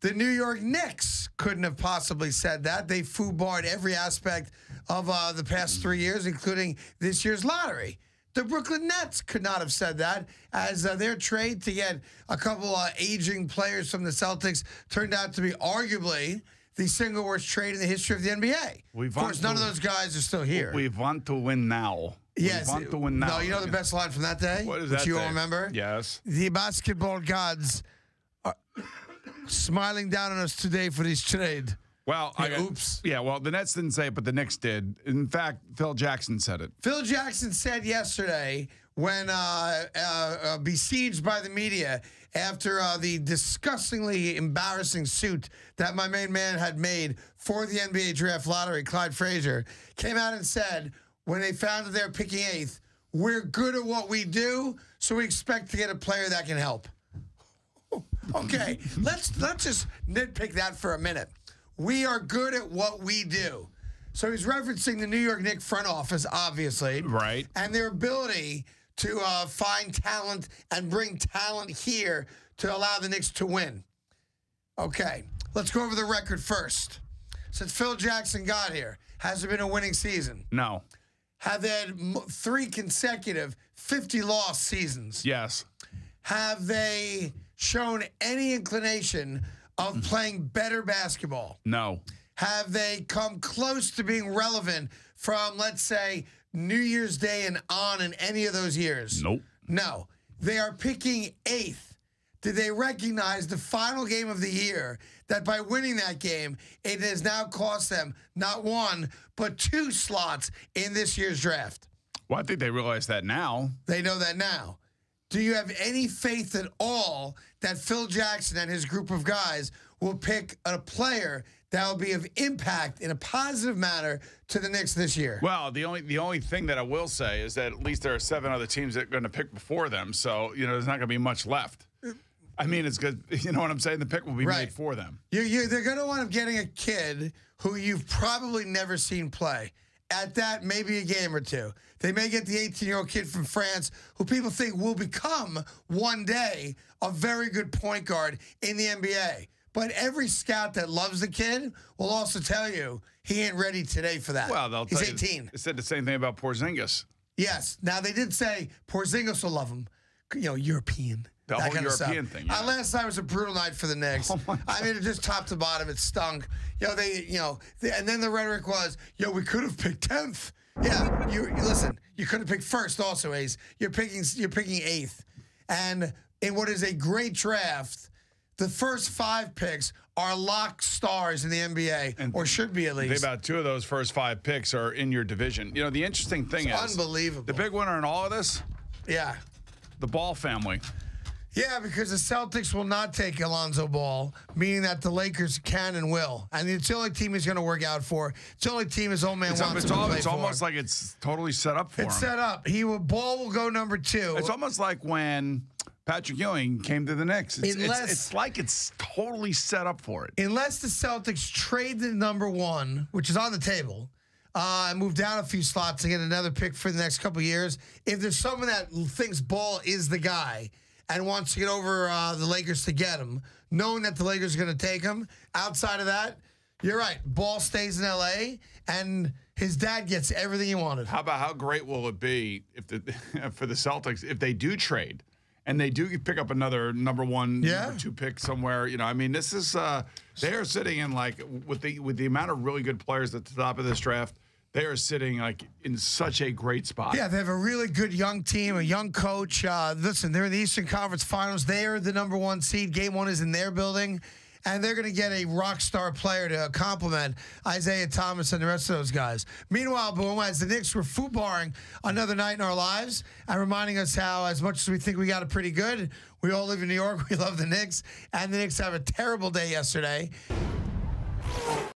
The New York Knicks couldn't have possibly said that. They foobarred every aspect of the past 3 years, including this year's lottery. The Brooklyn Nets could not have said that, as their trade to get a couple aging players from the Celtics turned out to be arguably the single worst trade in the history of the NBA. Of course, none of those guys are still here. We want to win now. Yes. We want to win now. No, you know the best line from that day? What is which that you day? all remember? Yes. The basketball gods are smiling down on us today for this trade. Well, oops. Yeah, well, the Nets didn't say it, but the Knicks did. In fact, Phil Jackson said it. Phil Jackson said yesterday when besieged by the media after the disgustingly embarrassing suit that my main man had made for the NBA draft lottery, Clyde Frazier, came out and said when they found that they were picking 8th, we're good at what we do, so we expect to get a player that can help. Okay, let's just nitpick that for a minute. We are good at what we do. So he's referencing the New York Knicks front office, obviously. Right. And their ability to find talent and bring talent here to allow the Knicks to win. Okay, let's go over the record first. Since Phil Jackson got here, has there been a winning season? No. Have they had 3 consecutive 50-loss seasons? Yes. Have they shown any inclination of playing better basketball? No. Have they come close to being relevant from, let's say, New Year's Day and on in any of those years? Nope. No. They are picking 8th. Did they recognize the final game of the year, that by winning that game, it has now cost them not 1, but 2 slots in this year's draft? Well, I think they realize that now. They know that now. Do you have any faith at all that Phil Jackson and his group of guys will pick a player that will be of impact in a positive manner to the Knicks this year? Well, the only thing that I will say is that at least there are 7 other teams that are going to pick before them. So, there's not going to be much left. I mean, it's good. You know what I'm saying? The pick will be made for them. They're going to wind up getting a kid who you've probably never seen play. At that, maybe a game or 2. They may get the 18-year-old kid from France who people think will become one day a very good point guard in the NBA. But every scout that loves the kid will also tell you he ain't ready today for that. Well, he's 18. They said the same thing about Porzingis. Yes. Now, they did say Porzingis will love him. European. The whole European thing. Yeah. Last night was a brutal night for the Knicks. I mean, it just top to bottom, it stunk. And then the rhetoric was, we could have picked 10th. Yeah, you listen. You could have picked 1st, also, Ace. You're picking 8th, and in what is a great draft, the first 5 picks are lock stars in the NBA, or should be at least. About 2 of those first 5 picks are in your division. The interesting thing is unbelievable. The big winner in all of this. Yeah, the Ball family. Yeah, because the Celtics will not take Alonzo Ball, meaning that the Lakers can and will. And it's the only team he's going to work out for. It's the only team his old man wants to play for. It's almost like it's totally set up for him. It's set up. Ball will go number 2. It's almost like when Patrick Ewing came to the Knicks. It's like it's totally set up for it. Unless the Celtics trade the number 1, which is on the table, and move down a few slots to get another pick for the next couple of years, if there's someone that thinks Ball is the guy and wants to get over the Lakers to get him, knowing that the Lakers are going to take him, outside of that, you're right. Ball stays in L.A., and his dad gets everything he wanted. How great will it be for the Celtics if they do trade and they do pick up another number 1, number 2 pick somewhere? I mean, this is they are sitting in with the amount of really good players at the top of this draft. They are sitting in such a great spot. Yeah, they have a really good young team, a young coach. Listen, they're in the Eastern Conference Finals. They are the number 1 seed. Game 1 is in their building. And they're going to get a rock star player to complement Isaiah Thomas and the rest of those guys. Meanwhile, boom, as the Knicks were footbarring another night in our lives and reminding us how, as much as we think we got it pretty good, we all live in New York, we love the Knicks, and the Knicks have a terrible day yesterday.